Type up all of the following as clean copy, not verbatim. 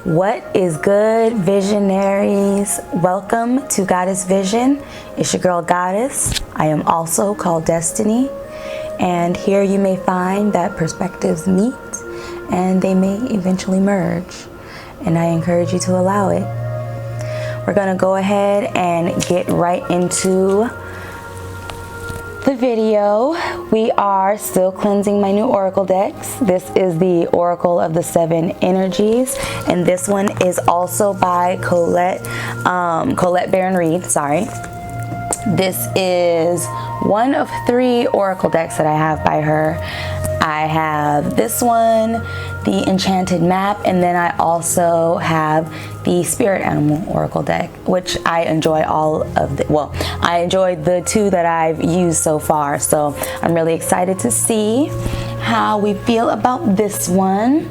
What is good, visionaries? Welcome to Goddess Vision. It's your girl Goddess. I am also called Destiny, and here you may find that perspectives meet and they may eventually merge, and I encourage you to allow it. We're gonna go ahead and get right into the video. We are still cleansing my new oracle decks. This is the Oracle of the Seven Energies, and this one is also by Colette Baron-Reid. Sorry. This is one of 3 oracle decks that I have by her. I have this one, the Enchanted Map, and then I also have the Spirit Animal Oracle deck, which I enjoy I enjoyed the 2 that I've used so far, so I'm really excited to see how we feel about this one.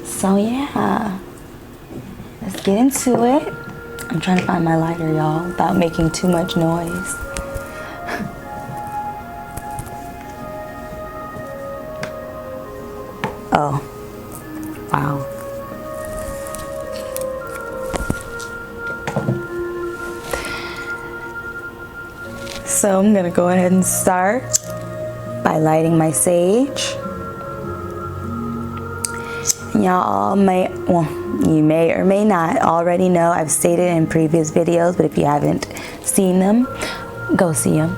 So yeah, let's get into it. I'm trying to find my lighter, y'all, without making too much noise. Oh, wow. So I'm gonna go ahead and start by lighting my sage. Y'all you may or may not already know, I've stated in previous videos, but if you haven't seen them, go see them.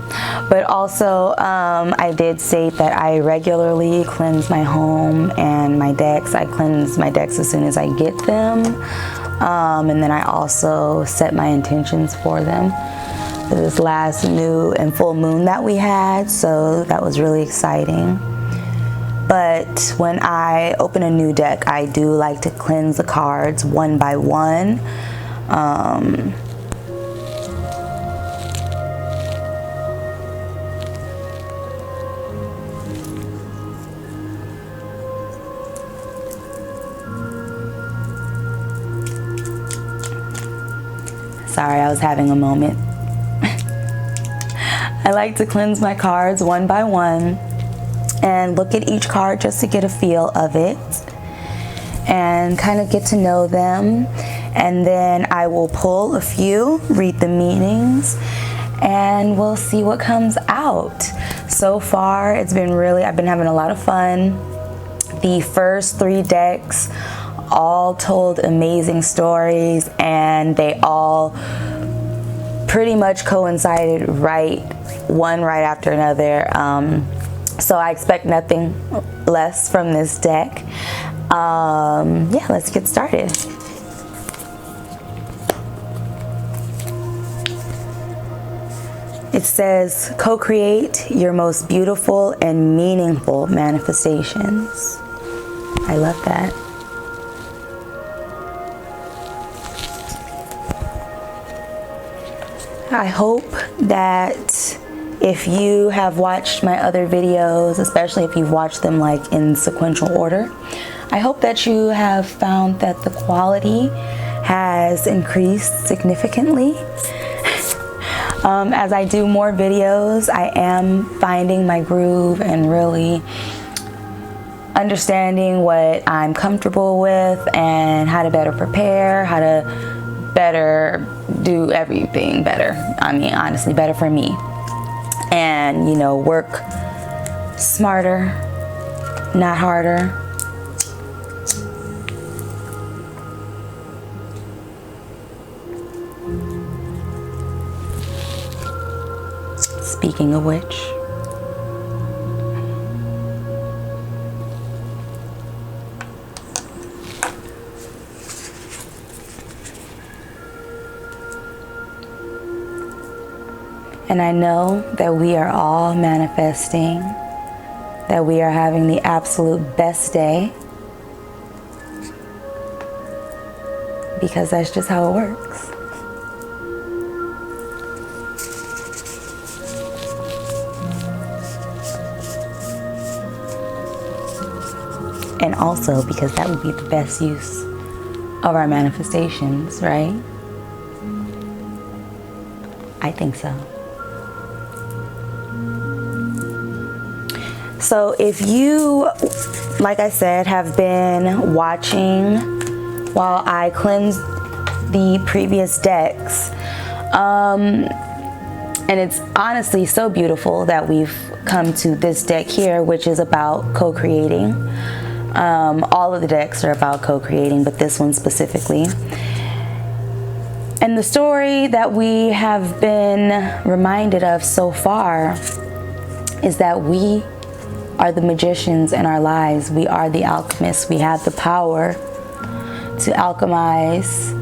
But also, I did state that I regularly cleanse my home and my decks. I cleanse my decks as soon as I get them. And then I also set my intentions for them for this last new and full moon that we had. So that was really exciting. But when I open a new deck, I do like to cleanse the cards one by one. Sorry, I was having a moment. I like to cleanse my cards one by one and look at each card just to get a feel of it and kind of get to know them. And then I will pull a few, read the meanings, and we'll see what comes out. So far, I've been having a lot of fun. The first 3 decks all told amazing stories, and they all pretty much coincided one right after another. So I expect nothing less from this deck. Yeah, let's get started. It says, co-create your most beautiful and meaningful manifestations. I love that. I hope that if you have watched my other videos, especially if you've watched them like in sequential order, I hope that you have found that the quality has increased significantly. As I do more videos, I am finding my groove and really understanding what I'm comfortable with and how to better prepare, how to better do everything better. I mean, honestly, better for me. And, you know, work smarter, not harder. Speaking of which, and I know that we are all manifesting, that we are having the absolute best day, because that's just how it works. And also because that would be the best use of our manifestations, right? I think so. So if you, like I said, have been watching while I cleansed the previous decks, and it's honestly so beautiful that we've come to this deck here, which is about co-creating. All of the decks are about co-creating, but this one specifically. And the story that we have been reminded of so far is that we are the magicians in our lives. We are the alchemists. We have the power to alchemize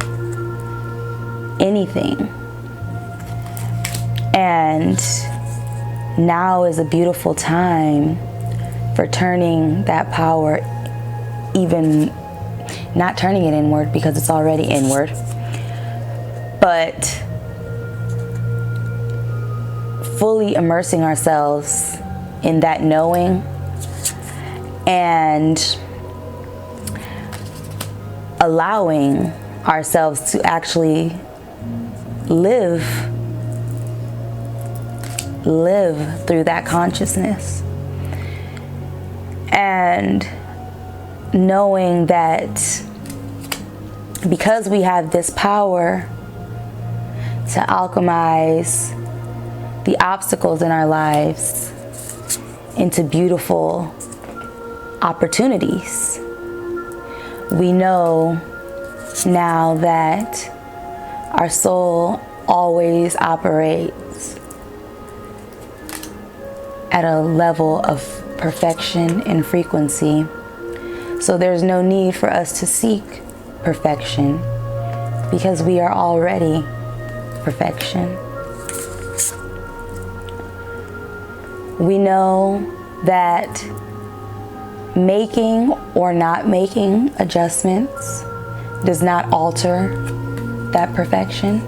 anything. And now is a beautiful time for turning that power, even not turning it inward because it's already inward, but fully immersing ourselves in that knowing and allowing ourselves to actually live through that consciousness, and knowing that because we have this power to alchemize the obstacles in our lives into beautiful opportunities, we know now that our soul always operates at a level of perfection and frequency. So there's no need for us to seek perfection because we are already perfection. We know that making or not making adjustments does not alter that perfection.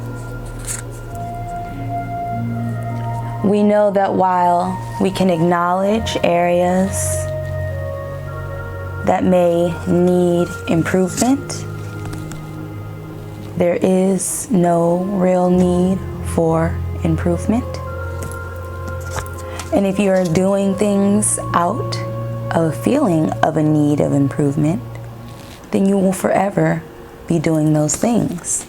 We know that while we can acknowledge areas that may need improvement, there is no real need for improvement. And if you're doing things out of a feeling of a need of improvement, then you will forever be doing those things.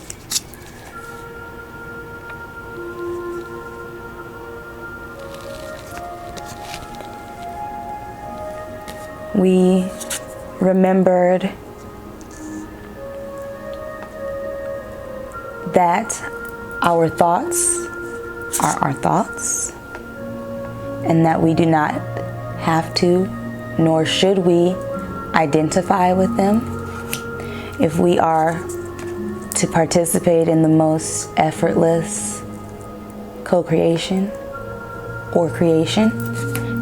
We remembered that our thoughts are our thoughts, and that we do not have to, nor should we, identify with them if we are to participate in the most effortless co-creation or creation,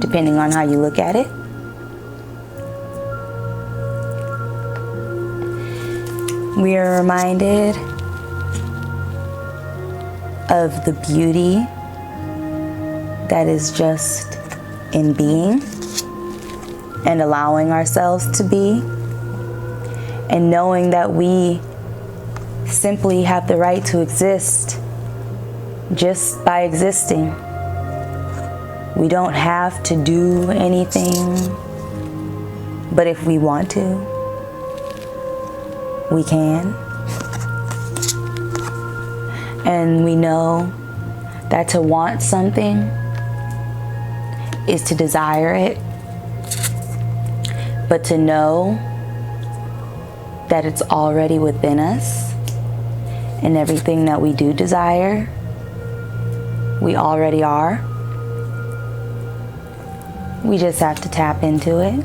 depending on how you look at it. We are reminded of the beauty that is just in being and allowing ourselves to be, and knowing that we simply have the right to exist just by existing. We don't have to do anything, but if we want to, we can. And we know that to want something is to desire it, but to know that it's already within us, and everything that we do desire, we already are. We just have to tap into it.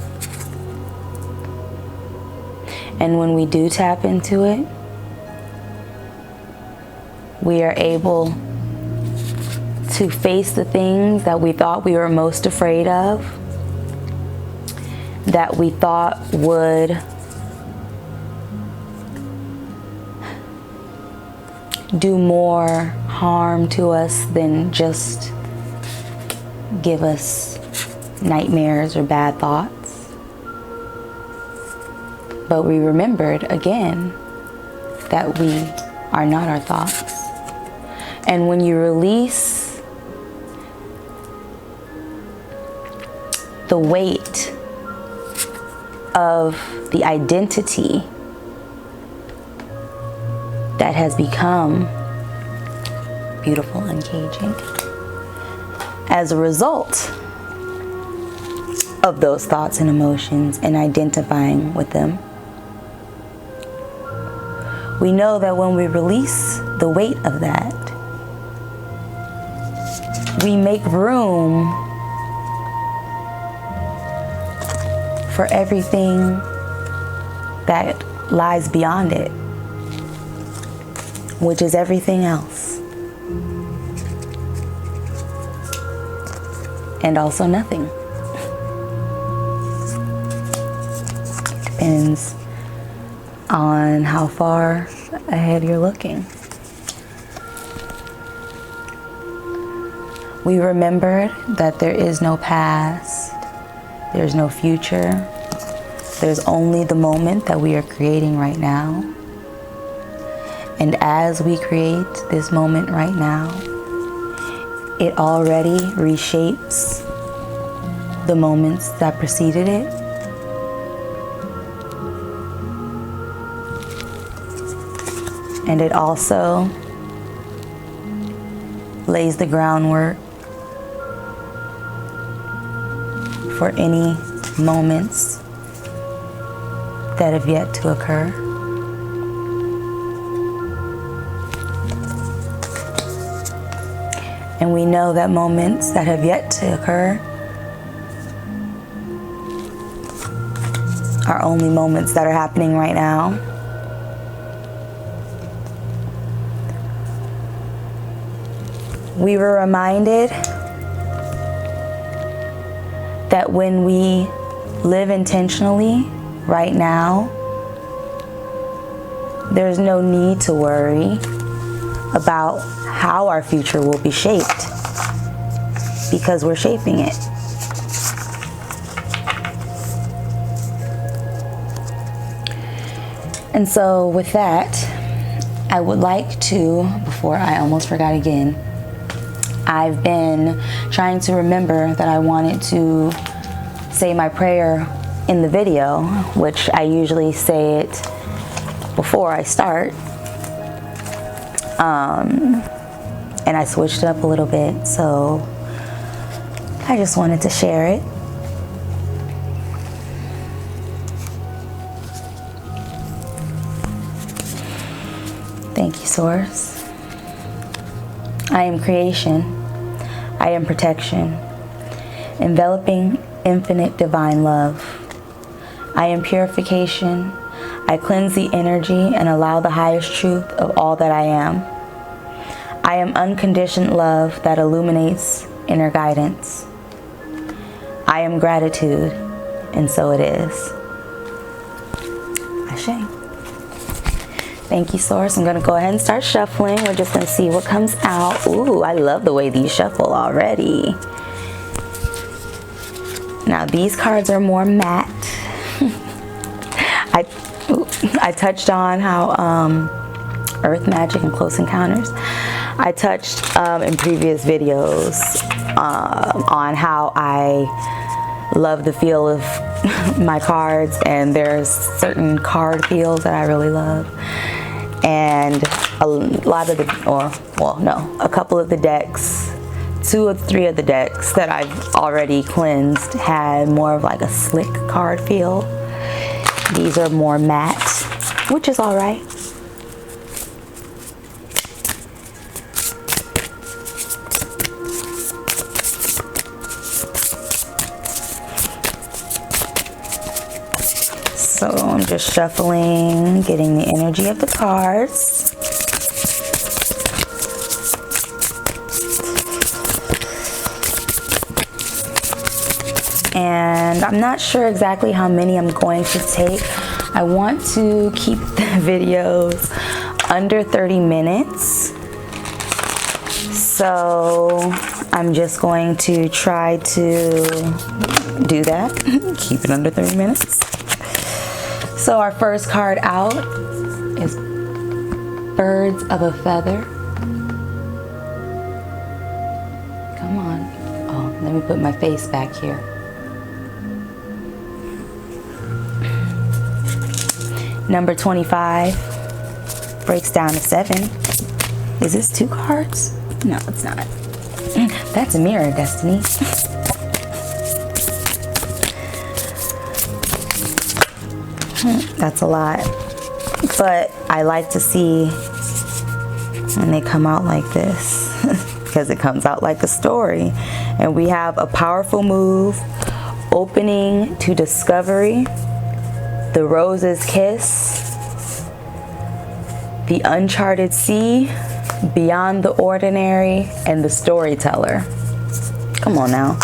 And when we do tap into it, we are able to face the things that we thought we were most afraid of, that we thought would do more harm to us than just give us nightmares or bad thoughts. But we remembered again that we are not our thoughts. And when you release the weight of the identity that has become beautiful and caging as a result of those thoughts and emotions and identifying with them. We know that when we release the weight of that, we make room for everything that lies beyond it, which is everything else. And also nothing. Depends on how far ahead you're looking. We remembered that there is no past, there's no future, there's only the moment that we are creating right now. And as we create this moment right now, it already reshapes the moments that preceded it. And it also lays the groundwork for any moments that have yet to occur. And we know that moments that have yet to occur are only moments that are happening right now. We were reminded that when we live intentionally right now, there's no need to worry about how our future will be shaped, because we're shaping it. And so with that, I would like to, before I almost forgot again, I've been trying to remember that I wanted to say my prayer in the video, which I usually say it before I start. And I switched it up a little bit, so I just wanted to share it. Thank you, Source. I am creation. I am protection, enveloping infinite divine love. I am purification. I cleanse the energy and allow the highest truth of all that I am. I am unconditioned love that illuminates inner guidance. I am gratitude, and so it is. Ashe. Thank you, Source. I'm going to go ahead and start shuffling. We're just going to see what comes out. Ooh, I love the way these shuffle already. Now, these cards are more matte. I touched on how Earth Magic and Close Encounters. I touched in previous videos on how I love the feel of my cards, and there's certain card feels that I really love. And a lot of the, a couple of the decks, 2 or 3 of the decks that I've already cleansed had more of like a slick card feel. These are more matte, which is all right. So I'm just shuffling, getting the energy of the cards. And I'm not sure exactly how many I'm going to take. I want to keep the videos under 30 minutes. So I'm just going to try to do that. Keep it under 30 minutes. So our first card out is Birds of a Feather. Come on. Oh, let me put my face back here. Number 25 breaks down to 7. Is this 2 cards? No, it's not. That's a mirror, Destiny. That's a lot. But I like to see when they come out like this because it comes out like a story. And we have a powerful move, opening to discovery, the rose's kiss, the uncharted sea, beyond the ordinary, and the storyteller. Come on now.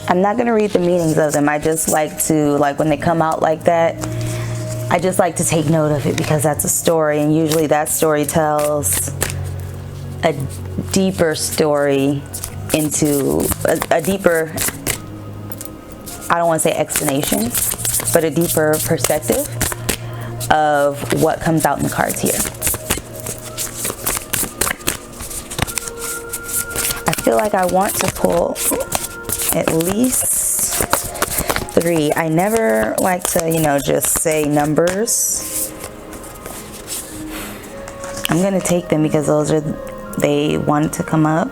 I'm not gonna read the meanings of them. I just like to, when they come out like that, I just like to take note of it because that's a story, and usually that story tells a deeper story into a deeper, I don't want to say explanation, but a deeper perspective of what comes out in the cards here. I feel like I want to pull at least 3. I never like to, just say numbers. I'm going to take them because they wanted to come up.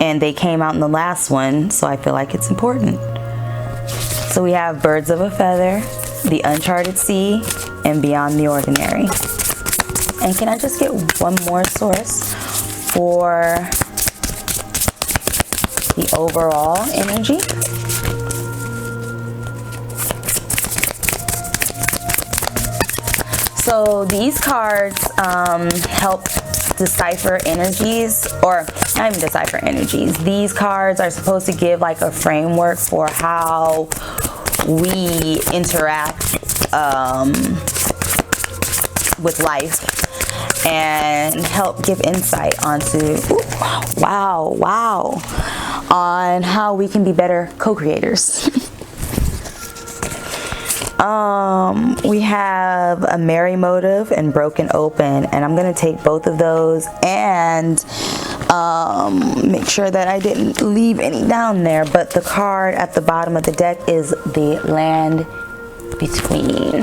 And they came out in the last one, so I feel like it's important. So we have birds of a feather, the uncharted sea, and beyond the ordinary. And can I just get one more source for the overall energy? So these cards help decipher energies, or not even decipher energies. These cards are supposed to give like a framework for how we interact with life and help give insight onto, on how we can be better co-creators. We have a merry motive and broken open, and I'm going to take both of those and make sure that I didn't leave any down there. But the card at the bottom of the deck is the land between.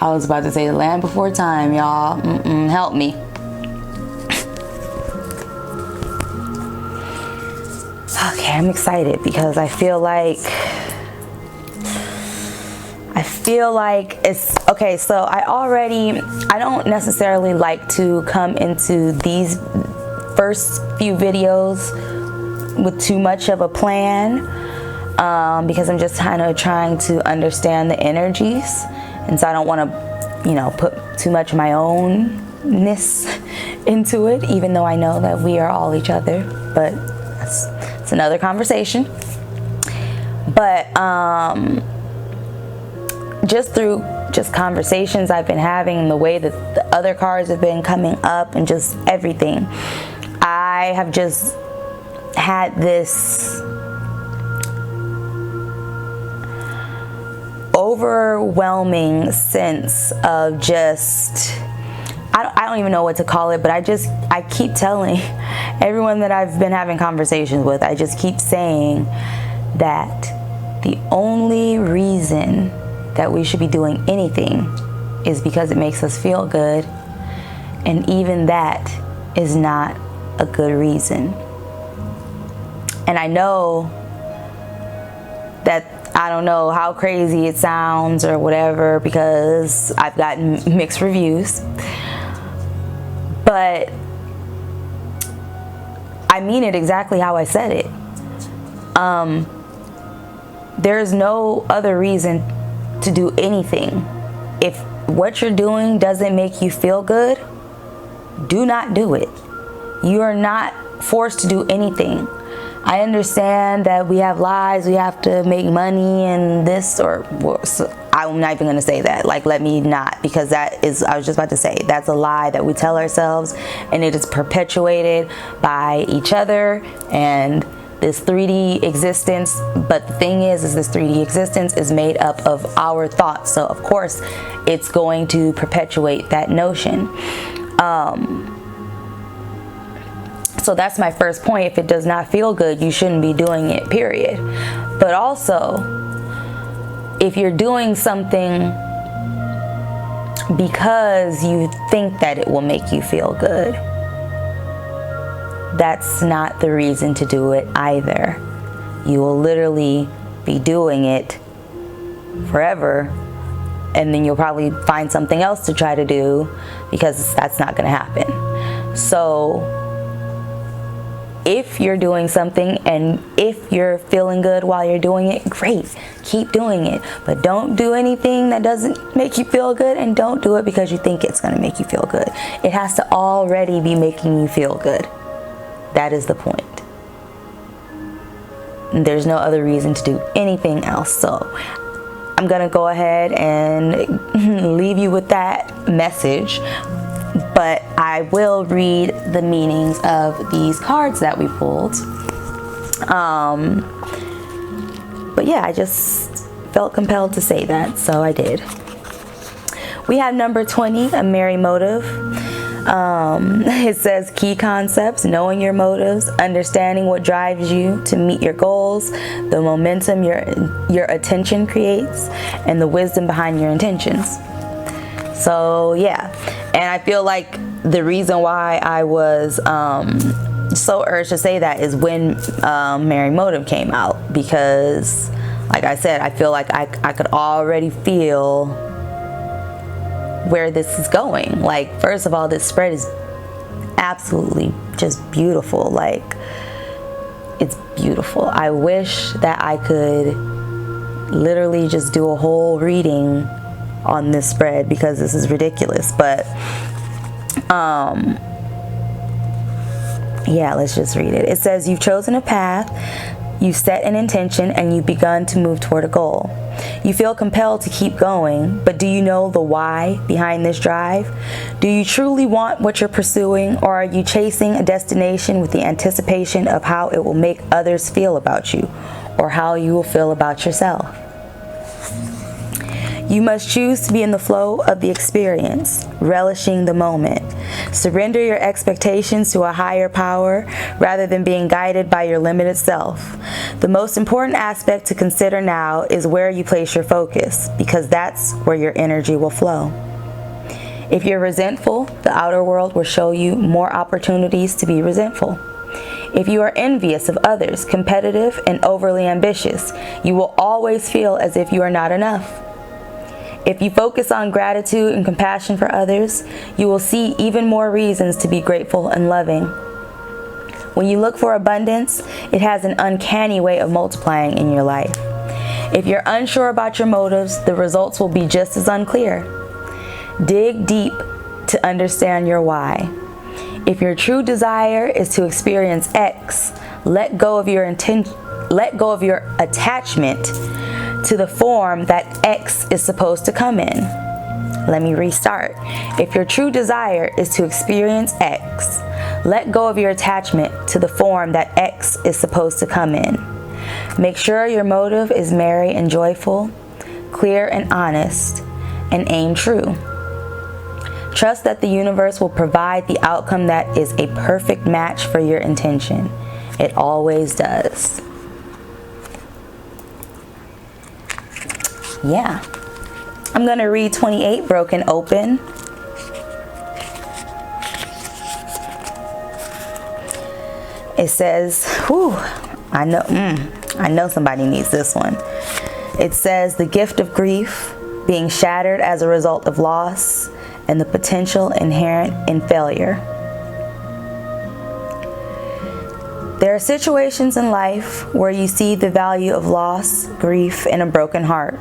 I was about to say the land before time, y'all. Help me. Okay, I'm excited because I feel like it's okay. So I don't necessarily like to come into these first few videos with too much of a plan because I'm just kind of trying to understand the energies, and so I don't want to put too much of my ownness into it, even though I know that we are all each other, but it's another conversation. But just through conversations I've been having and the way that the other cards have been coming up and just everything, I have just had this overwhelming sense of just, I don't even know what to call it, but I keep telling everyone that I've been having conversations with, I just keep saying that the only reason that we should be doing anything is because it makes us feel good, and even that is not a good reason. And I know that I don't know how crazy it sounds or whatever because I've gotten mixed reviews, but I mean it exactly how I said it. There's no other reason to do anything. If what you're doing doesn't make you feel good, do not do it. You are not forced to do anything. I understand that we have lives, we have to make money and this, or so I'm not even going to say that. Let me not, because that is, I was just about to say, that's a lie that we tell ourselves, and it is perpetuated by each other and this 3D existence. But the thing is this 3D existence is made up of our thoughts, so of course it's going to perpetuate that notion. So that's my first point. If it does not feel good, you shouldn't be doing it, period. But also, if you're doing something because you think that it will make you feel good, that's not the reason to do it either. You will literally be doing it forever, and then you'll probably find something else to try to do, because that's not going to happen. So if you're doing something and if you're feeling good while you're doing it, great, keep doing it. But don't do anything that doesn't make you feel good, and don't do it because you think it's going to make you feel good. It has to already be making you feel good. That is the point. There's no other reason to do anything else. So I'm going to go ahead and leave you with that message. But I will read the meanings of these cards that we pulled. But yeah, I just felt compelled to say that, so I did. We have number 20, a merry motive. It says key concepts: knowing your motives, understanding what drives you to meet your goals, the momentum your attention creates, and the wisdom behind your intentions. So yeah, and I feel like the reason why I was so urged to say that is when Merry Motive came out, because like I said, I feel like I could already feel where this is going. Like, first of all, this spread is absolutely just beautiful. Like, it's beautiful. I wish that I could literally just do a whole reading on this spread, because this is ridiculous. But yeah, let's just read it. It says, you've chosen a path, you've set an intention, and you've begun to move toward a goal. You feel compelled to keep going, but do you know the why behind this drive? Do you truly want what you're pursuing, or are you chasing a destination with the anticipation of how it will make others feel about you, or how you will feel about yourself? You must choose to be in the flow of the experience, relishing the moment. Surrender your expectations to a higher power rather than being guided by your limited self. The most important aspect to consider now is where you place your focus, because that's where your energy will flow. If you're resentful, the outer world will show you more opportunities to be resentful. If you are envious of others, competitive, and overly ambitious, you will always feel as if you are not enough. If you focus on gratitude and compassion for others, you will see even more reasons to be grateful and loving. When you look for abundance, it has an uncanny way of multiplying in your life. If you're unsure about your motives, the results will be just as unclear. Dig deep to understand your why. If your true desire is to experience X, let go of your attachment to the form that X is supposed to come in. Let me restart. If your true desire is to experience X, let go of your attachment to the form that X is supposed to come in. Make sure your motive is merry and joyful, clear and honest, and aim true. Trust that the universe will provide the outcome that is a perfect match for your intention. It always does. Yeah. I'm going to read 28, Broken Open. It says, whew, I know somebody needs this one. It says, the gift of grief, being shattered as a result of loss, and the potential inherent in failure. There are situations in life where you see the value of loss, grief, and a broken heart.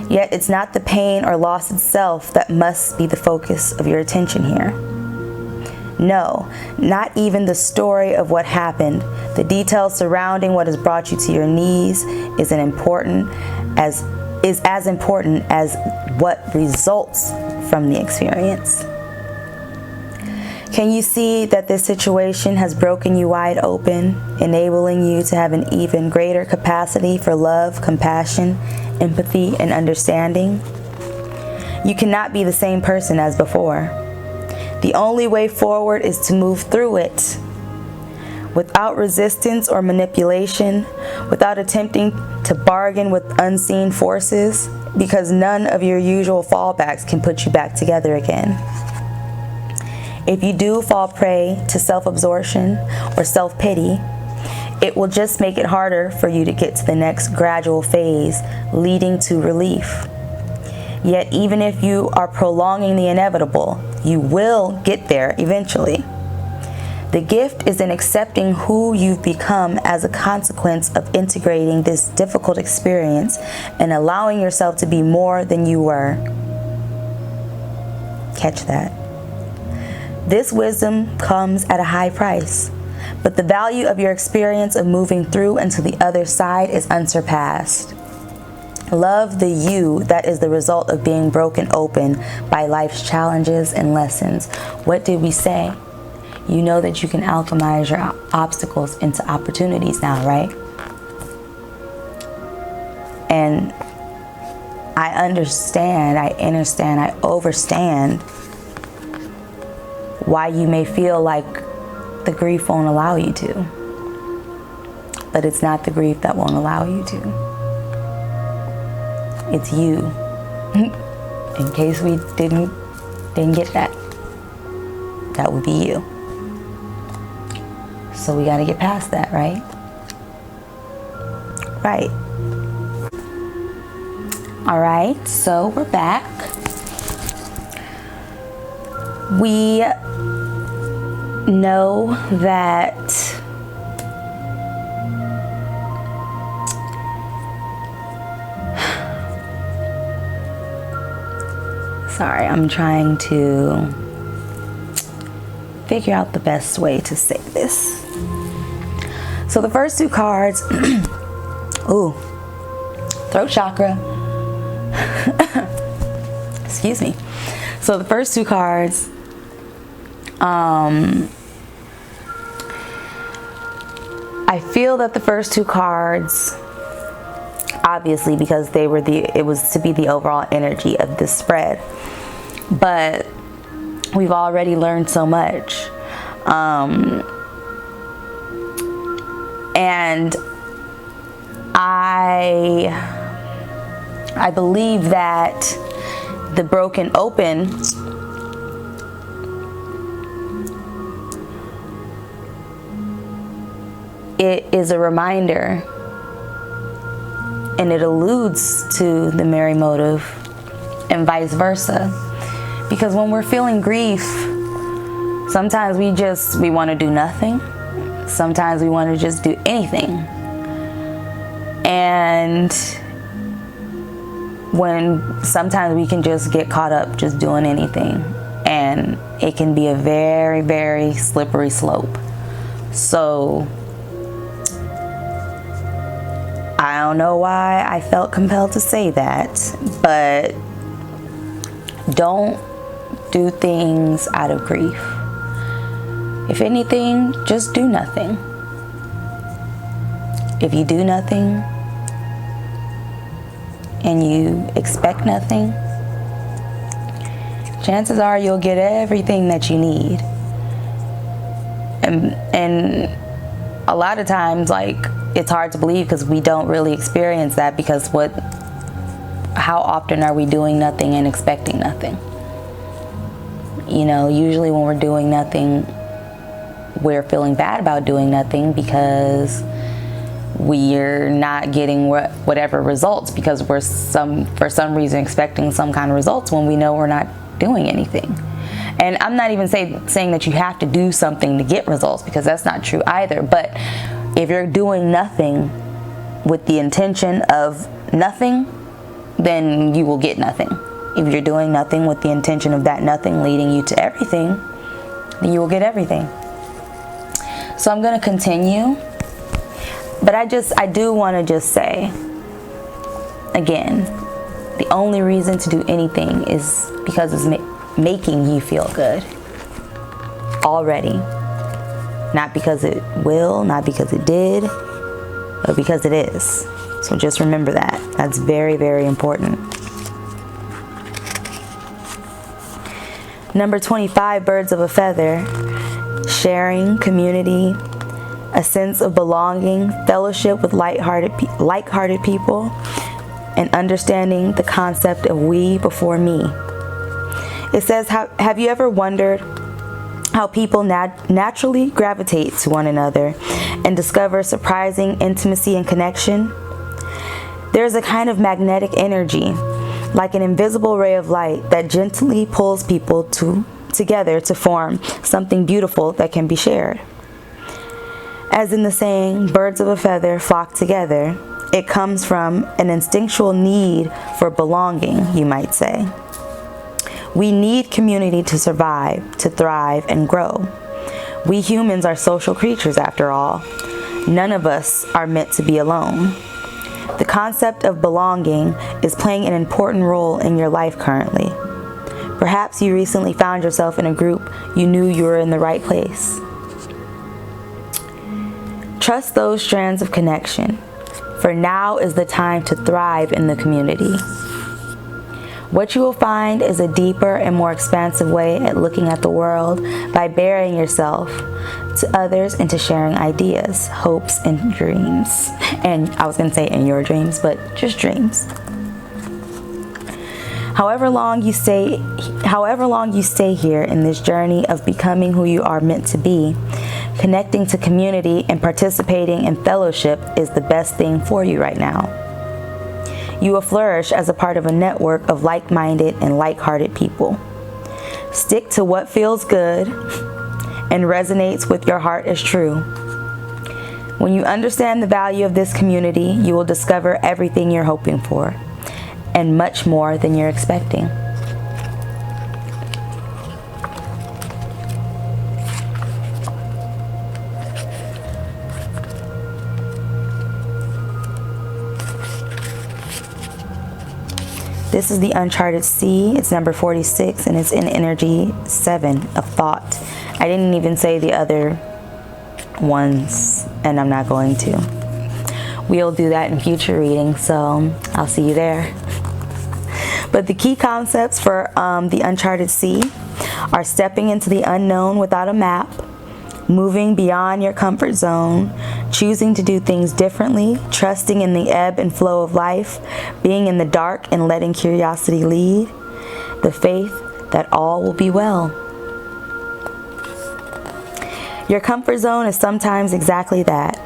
Yet it's not the pain or loss itself that must be the focus of your attention here. No, not even the story of what happened. The details surrounding what has brought you to your knees is as important as what results from the experience. Can you see that this situation has broken you wide open, enabling you to have an even greater capacity for love, compassion, empathy, and understanding? You cannot be the same person as before. The only way forward is to move through it. without resistance or manipulation, without attempting to bargain with unseen forces, because none of your usual fallbacks can put you back together again. If you do fall prey to self-absorption or self-pity, it will just make it harder for you to get to the next gradual phase, leading to relief. Yet even if you are prolonging the inevitable, you will get there eventually. The gift is in accepting who you've become as a consequence of integrating this difficult experience and allowing yourself to be more than you were. Catch that. This wisdom comes at a high price, but the value of your experience of moving through and to the other side is unsurpassed. Love the you that is the result of being broken open by life's challenges and lessons. What did we say? You know that you can alchemize your obstacles into opportunities now, right? And I understand, I overstand why you may feel like the grief won't allow you to. But it's not the grief that won't allow you to. It's you. In case we didn't get that. That would be you. So we got to get past that, right? Right. All right, so we're back. We know that sorry, I'm trying to figure out the best way to say this. So the first two cards, ooh, throat chakra. Excuse me. So the first two cards, I feel that the first two cards, obviously because it was to be the overall energy of this spread, but we've already learned so much. And I believe that the broken open it is a reminder, and it alludes to the Mary motive and vice versa. Because when we're feeling grief, sometimes we want to do nothing. Sometimes we want to just do anything. And sometimes we can just get caught up just doing anything. And it can be a very, very slippery slope. So I don't know why I felt compelled to say that, but don't do things out of grief. If anything, just do nothing. If you do nothing and you expect nothing, chances are you'll get everything that you need. And a lot of times, like, it's hard to believe because we don't really experience that, because how often are we doing nothing and expecting nothing? You know, usually when we're doing nothing, we're feeling bad about doing nothing because we're not getting whatever results, because we're for some reason expecting some kind of results when we know we're not doing anything. And I'm not even saying that you have to do something to get results, because that's not true either. But if you're doing nothing with the intention of nothing, then you will get nothing. If you're doing nothing with the intention of that nothing leading you to everything, then you will get everything. So I'm going to continue. But I do want to just say, again, the only reason to do anything is because it's making you feel good already. Not because it will, not because it did, but because it is. So just remember that. That's very, very important. Number 25, birds of a feather. Sharing, community, a sense of belonging, fellowship with like-hearted people, and understanding the concept of we before me. It says, have you ever wondered how people naturally gravitate to one another and discover surprising intimacy and connection? There's a kind of magnetic energy, like an invisible ray of light, that gently pulls people together to form something beautiful that can be shared. As in the saying, birds of a feather flock together, it comes from an instinctual need for belonging, you might say. We need community to survive, to thrive, and grow. We humans are social creatures, after all. None of us are meant to be alone. The concept of belonging is playing an important role in your life currently. Perhaps you recently found yourself in a group you knew you were in the right place. Trust those strands of connection, for now is the time to thrive in the community. What you will find is a deeper and more expansive way at looking at the world by baring yourself to others and to sharing ideas, hopes, and dreams. And I was going to say in your dreams, but just dreams. However long you stay here in this journey of becoming who you are meant to be, connecting to community and participating in fellowship is the best thing for you right now. You will flourish as a part of a network of like-minded and like-hearted people. Stick to what feels good and resonates with your heart as true. When you understand the value of this community, you will discover everything you're hoping for, and much more than you're expecting. This is the Uncharted Sea. It's number 46, and it's in energy 7 of thought. I didn't even say the other ones, and I'm not going to. We'll do that in future readings, so I'll see you there. But the key concepts for the Uncharted Sea are stepping into the unknown without a map, moving beyond your comfort zone, choosing to do things differently, trusting in the ebb and flow of life, being in the dark and letting curiosity lead, the faith that all will be well. Your comfort zone is sometimes exactly that,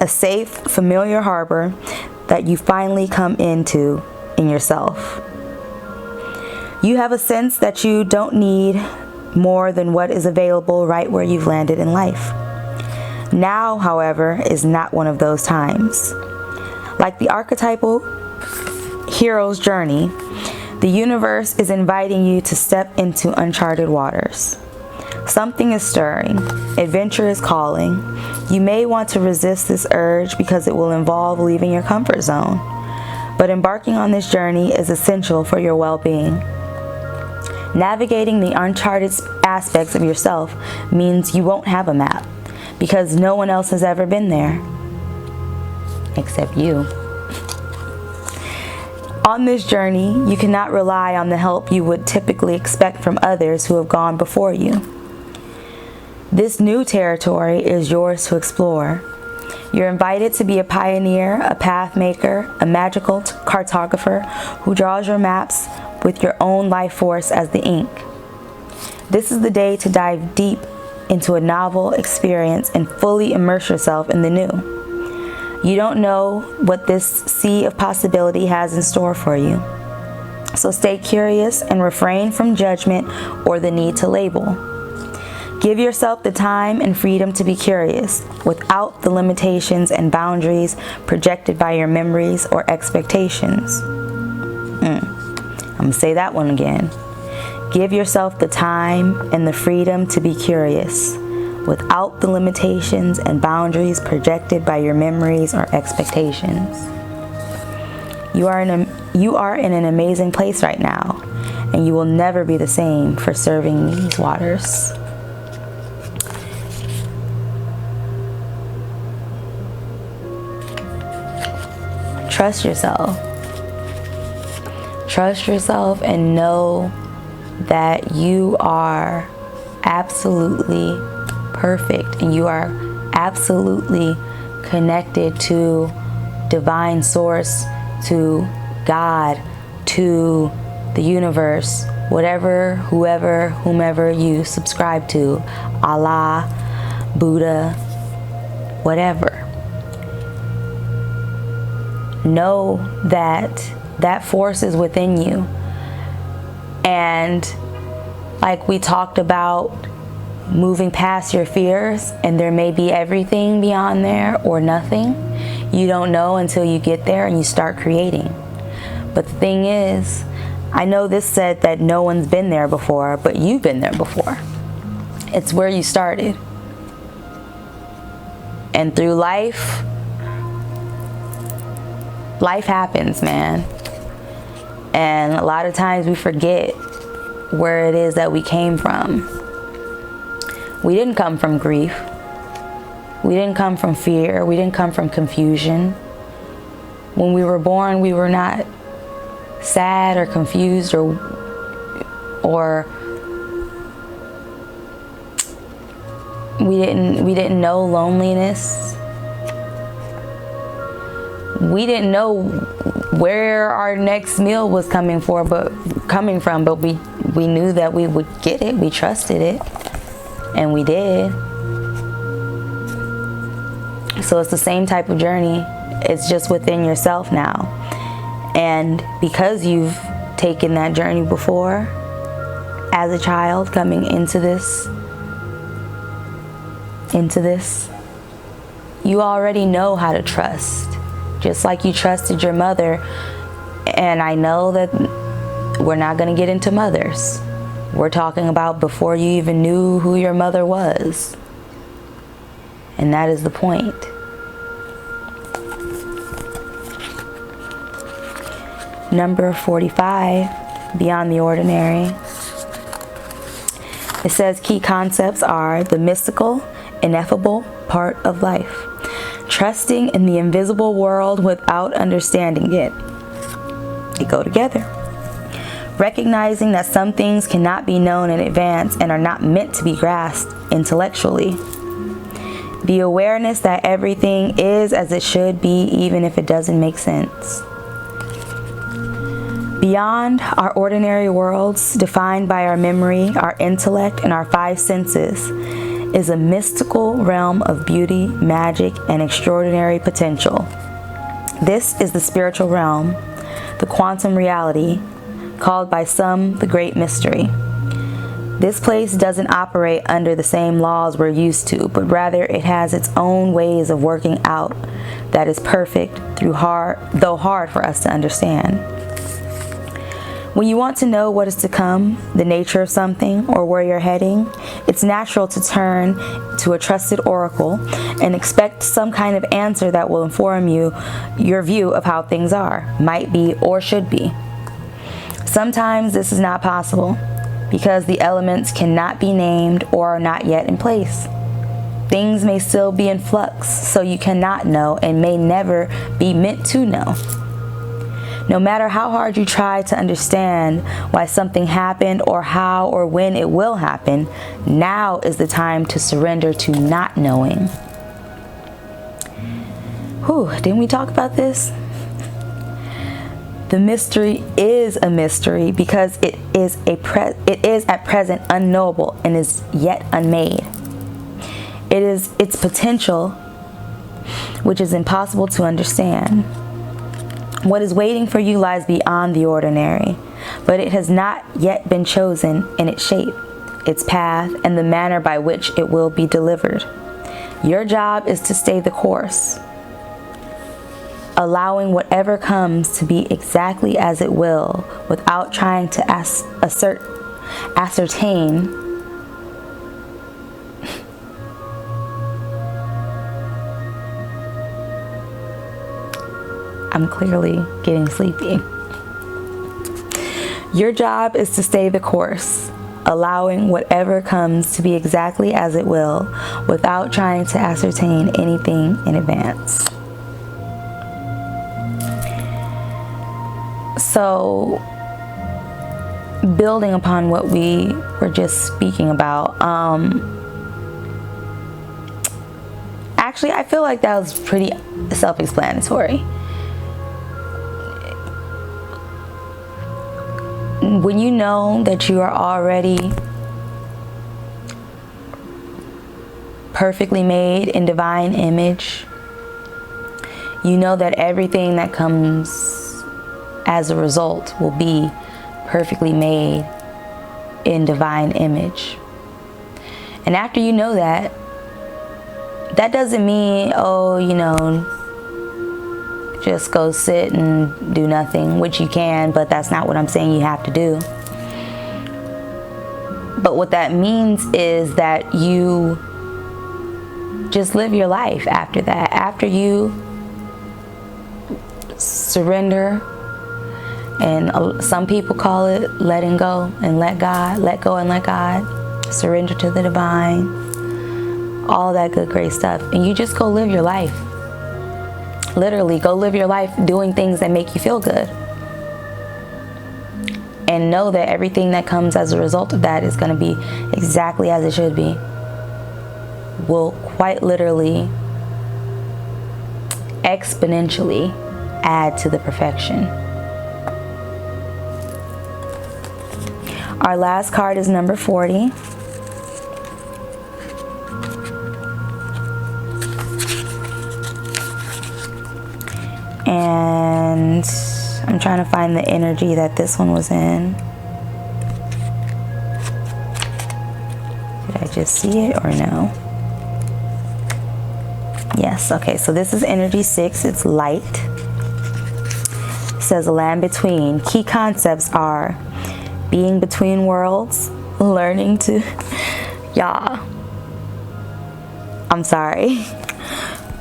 a safe, familiar harbor that you finally come into in yourself. You have a sense that you don't need more than what is available right where you've landed in life. Now, however, is not one of those times. Like the archetypal hero's journey, the universe is inviting you to step into uncharted waters. Something is stirring. Adventure is calling. You may want to resist this urge because it will involve leaving your comfort zone. But embarking on this journey is essential for your well-being. Navigating the uncharted aspects of yourself means you won't have a map, because no one else has ever been there, except you. On this journey, you cannot rely on the help you would typically expect from others who have gone before you. This new territory is yours to explore. You're invited to be a pioneer, a path maker, a magical cartographer who draws your maps with your own life force as the ink. This is the day to dive deep into a novel experience and fully immerse yourself in the new. You don't know what this sea of possibility has in store for you. So stay curious and refrain from judgment or the need to label. Give yourself the time and freedom to be curious without the limitations and boundaries projected by your memories or expectations. I'm going to say that one again. Give yourself the time and the freedom to be curious without the limitations and boundaries projected by your memories or expectations. You are in an amazing place right now, and you will never be the same for serving these waters. Trust yourself. Trust yourself and know that you are absolutely perfect and you are absolutely connected to divine source, to God, to the universe, whatever, whoever, whomever you subscribe to, Allah, Buddha, whatever. Know that that force is within you. And like we talked about, moving past your fears, and there may be everything beyond there or nothing. You don't know until you get there and you start creating. But the thing is, I know this said that no one's been there before, but you've been there before. It's where you started. And through life happens, man. And a lot of times we forget where it is that we came from. We didn't come from grief. We didn't come from fear. We didn't come from confusion. When we were born, we were not sad or confused or we didn't know loneliness. We didn't know where our next meal was coming from, but we knew that we would get it. We trusted it, and we did. So it's the same type of journey. It's just within yourself now. And because you've taken that journey before, as a child coming into this, you already know how to trust. Just like you trusted your mother. And I know that we're not going to get into mothers. We're talking about before you even knew who your mother was. And that is the point. Number 45, Beyond the Ordinary. It says key concepts are the mystical, ineffable part of life. Trusting in the invisible world without understanding it. They go together. Recognizing that some things cannot be known in advance and are not meant to be grasped intellectually. The awareness that everything is as it should be, even if it doesn't make sense. Beyond our ordinary worlds, defined by our memory, our intellect, and our five senses, is a mystical realm of beauty, magic, and extraordinary potential. This is the spiritual realm, the quantum reality, called by some the great mystery. This place doesn't operate under the same laws we're used to, but rather it has its own ways of working out that is perfect, though hard for us to understand. When you want to know what is to come, the nature of something, or where you're heading, it's natural to turn to a trusted oracle and expect some kind of answer that will inform you your view of how things are, might be, or should be. Sometimes this is not possible because the elements cannot be named or are not yet in place. Things may still be in flux, so you cannot know and may never be meant to know. No matter how hard you try to understand why something happened or how or when it will happen, now is the time to surrender to not knowing. Didn't we talk about this? The mystery is a mystery because it is at present unknowable and is yet unmade. It is its potential, which is impossible to understand. What is waiting for you lies beyond the ordinary, but it has not yet been chosen in its shape, its path, and the manner by which it will be delivered. Your job is to stay the course, allowing whatever comes to be exactly as it will, without trying to ascertain I'm clearly getting sleepy. Your job is to stay the course, allowing whatever comes to be exactly as it will, without trying to ascertain anything in advance. So, building upon what we were just speaking about, Actually, I feel like that was pretty self-explanatory. When you know that you are already perfectly made in divine image, you know that everything that comes as a result will be perfectly made in divine image. And after you know that, that doesn't mean, oh, you know, just go sit and do nothing, which you can, but that's not what I'm saying you have to do. But what that means is that you just live your life after that. After you surrender, and some people call it letting go and let God, let go and let God, surrender to the divine, all that good great stuff, and you just go live your life. Literally go live your life doing things that make you feel good, and know that everything that comes as a result of that is going to be exactly as it should be. Will quite literally exponentially add to the perfection. Our last card is number 40. And I'm trying to find the energy that this one was in. Did I just see it or no? Yes, okay, so this is energy 6, it's light. It says land between. Key concepts are being between worlds, learning to, y'all, I'm sorry.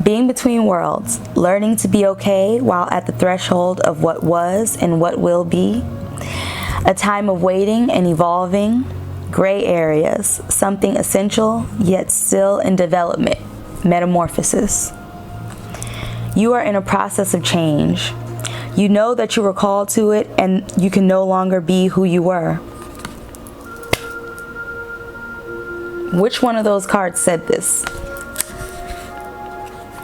Being between worlds, learning to be okay while at the threshold of what was and what will be. A time of waiting and evolving. Gray areas, something essential yet still in development. Metamorphosis. You are in a process of change. You know that you were called to it and you can no longer be who you were. Which one of those cards said this?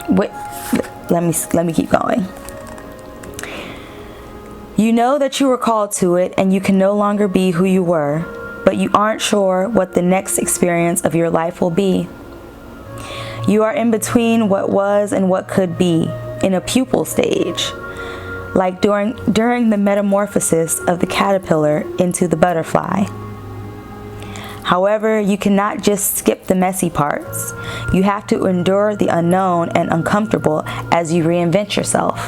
Wait, let me keep going. You know that you were called to it and you can no longer be who you were, but you aren't sure what the next experience of your life will be. You are in between what was and what could be, in a pupal stage, like during the metamorphosis of the caterpillar into the butterfly. However, you cannot just skip the messy parts. You have to endure the unknown and uncomfortable as you reinvent yourself,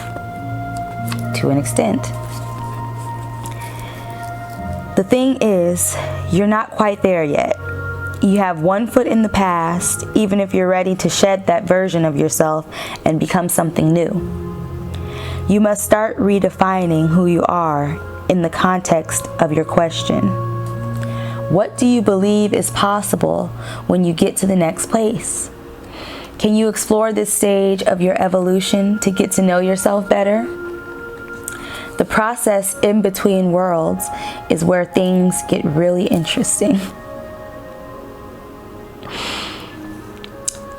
to an extent. The thing is, you're not quite there yet. You have one foot in the past, even if you're ready to shed that version of yourself and become something new. You must start redefining who you are in the context of your question. What do you believe is possible when you get to the next place? Can you explore this stage of your evolution to get to know yourself better? The process in between worlds is where things get really interesting.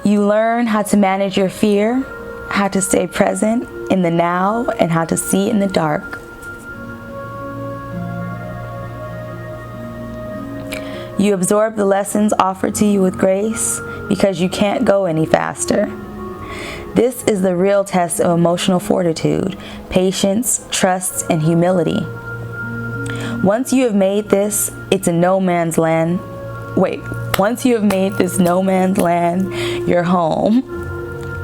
You learn how to manage your fear, how to stay present in the now, and how to see in the dark. You absorb the lessons offered to you with grace because you can't go any faster. This is the real test of emotional fortitude, patience, trust, and humility. Once you have made this, it's a no man's land. Once you have made this no man's land your home,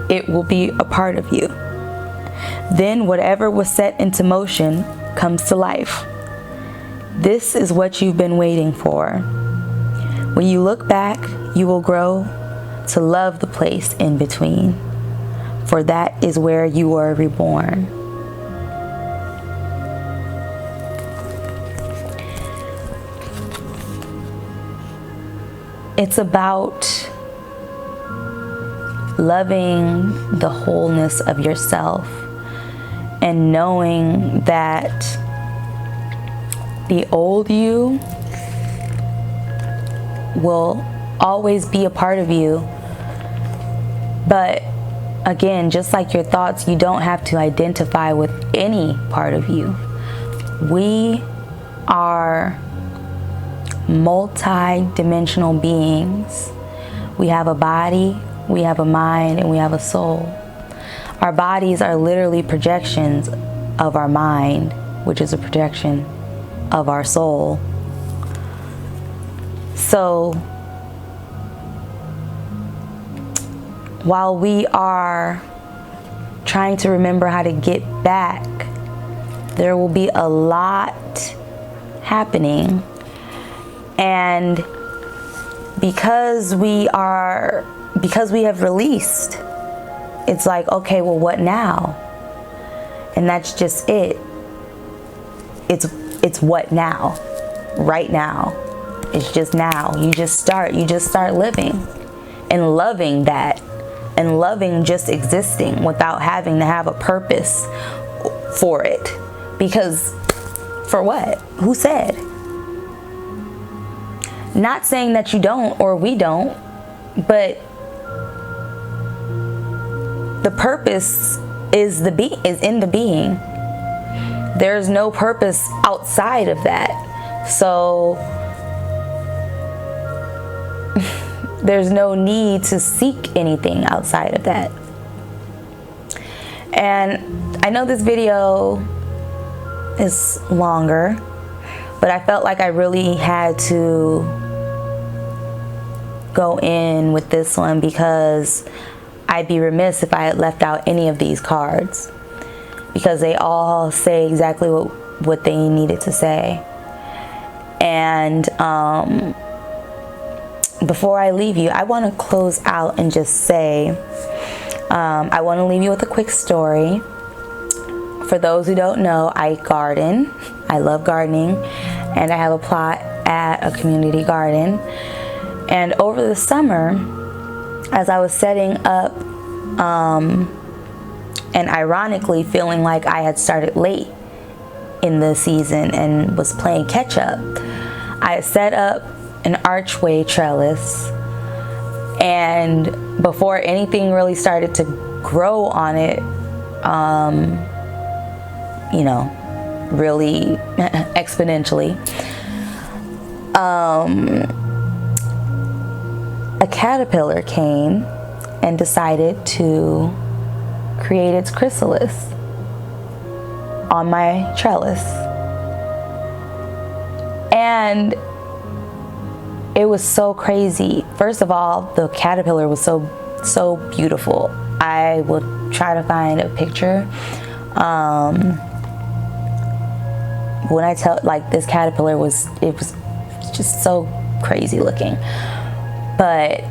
it will be a part of you. Then whatever was set into motion comes to life. This is what you've been waiting for. When you look back, you will grow to love the place in between, for that is where you were reborn. It's about loving the wholeness of yourself and knowing that the old you will always be a part of you, but again, just like your thoughts, you don't have to identify with any part of you. We are multi-dimensional beings. We have a body, we have a mind, and we have a soul. Our bodies are literally projections of our mind, which is a projection of our soul. So while we are trying to remember how to get back, there will be a lot happening. And because we have released, it's like, okay, well, what now? And that's just it. It's what now? Right now. It's just now. You just start living and loving that, and loving just existing without having to have a purpose for it. Because for what? Who said? Not saying that you don't or we don't, but the purpose is in the being. There's no purpose outside of that. So there's no need to seek anything outside of that. And I know this video is longer, but I felt like I really had to go in with this one because I'd be remiss if I had left out any of these cards, because they all say exactly what they needed to say. And before I leave you, I want to close out and just say, I want to leave you with a quick story. For those who don't know, I garden. I love gardening, and I have a plot at a community garden. And over the summer, as I was setting up, and ironically feeling like I had started late in the season and was playing catch up, I set up an archway trellis, and before anything really started to grow on it, you know, really exponentially, a caterpillar came and decided to create its chrysalis on my trellis. And it was so crazy. First of all, the caterpillar was so beautiful. I will try to find a picture. When I tell, like, this caterpillar it was just so crazy looking. But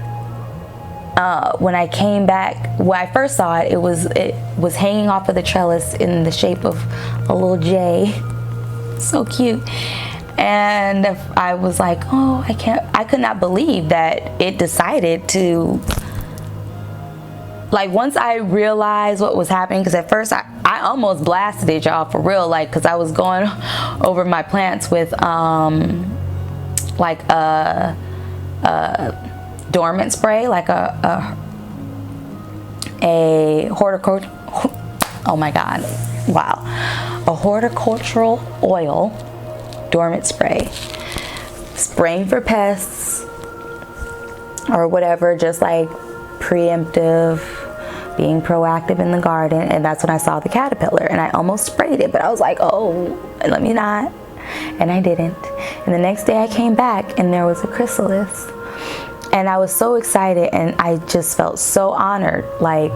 when I came back, when I first saw it, it was hanging off of the trellis in the shape of a little J. So cute. And I was like, oh, I could not believe that it decided to, like, once I realized what was happening, because at first I almost blasted it, y'all, for real, like, because I was going over my plants with like a dormant spray, like a horticultural, oh my god, wow, a horticultural oil dormant spray, spraying for pests or whatever, just like preemptive, being proactive in the garden. And that's when I saw the caterpillar, and I almost sprayed it, but I was like, oh, let me not, and I didn't. And the next day I came back and there was a chrysalis, and I was so excited, and I just felt so honored. Like,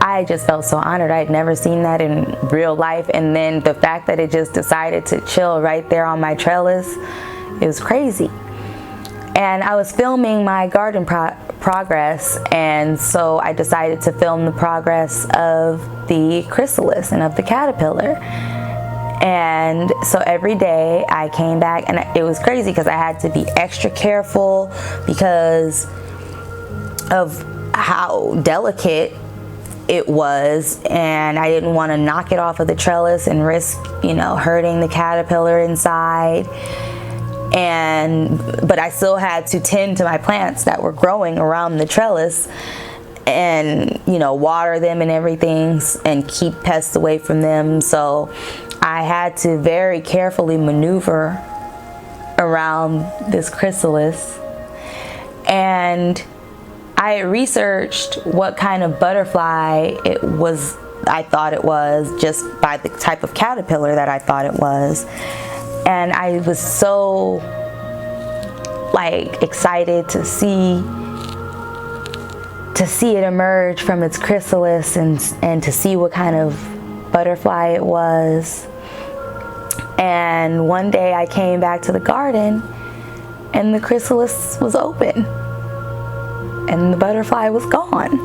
I just felt so honored. I had never seen that in real life, and then the fact that it just decided to chill right there on my trellis, it was crazy. And I was filming my garden progress, and so I decided to film the progress of the chrysalis and of the caterpillar. And so every day I came back, and it was crazy because I had to be extra careful because of how delicate it was, and I didn't want to knock it off of the trellis and risk, you know, hurting the caterpillar inside. But I still had to tend to my plants that were growing around the trellis. and, you know, water them and everything and keep pests away from them. So I had to very carefully maneuver around this chrysalis. And I researched what kind of butterfly it was. I thought it was, just by the type of caterpillar that I thought it was. And I was so like excited to see it emerge from its chrysalis and to see what kind of butterfly it was. And one day I came back to the garden and the chrysalis was open and the butterfly was gone.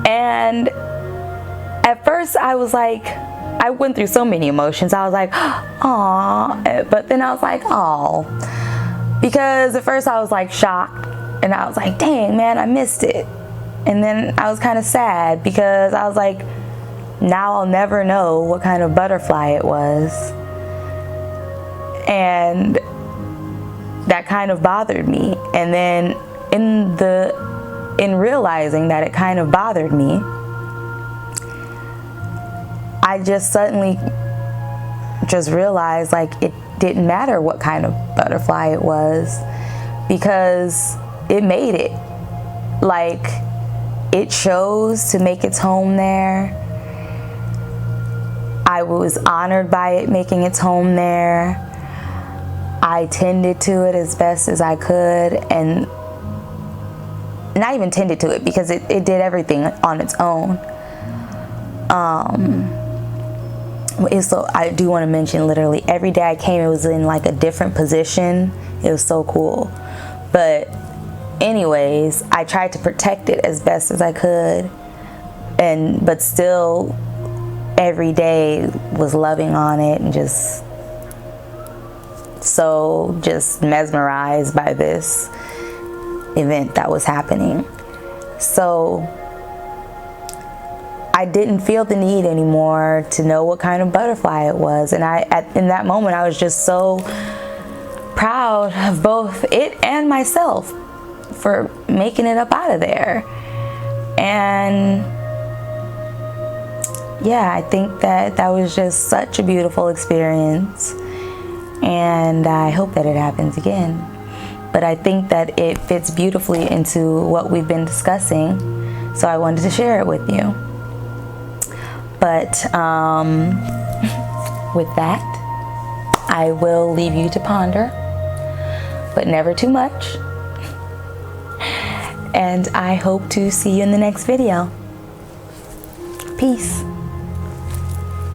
And at first I was like, I went through so many emotions. I was like, aw, but then I was like, aw, because at first I was like shocked and I was like, dang man, I missed it. And then I was kind of sad because I was like, now I'll never know what kind of butterfly it was. And that kind of bothered me. And then in realizing that it kind of bothered me, I just suddenly just realized like it didn't matter what kind of butterfly it was, because it made it. Like, it chose to make its home there. I was honored by it making its home there. I tended to it as best as I could, and not even tended to it because it did everything on its own. So I do want to mention, literally every day I came, it was in like a different position. It was so cool. But anyways, I tried to protect it as best as I could, but still every day was loving on it and just mesmerized by this event that was happening. So I didn't feel the need anymore to know what kind of butterfly it was. And in that moment, I was just so proud of both it and myself for making it up out of there. And yeah, I think that was just such a beautiful experience. And I hope that it happens again. But I think that it fits beautifully into what we've been discussing. So I wanted to share it with you. But with that, I will leave you to ponder, but never too much. And I hope to see you in the next video. Peace.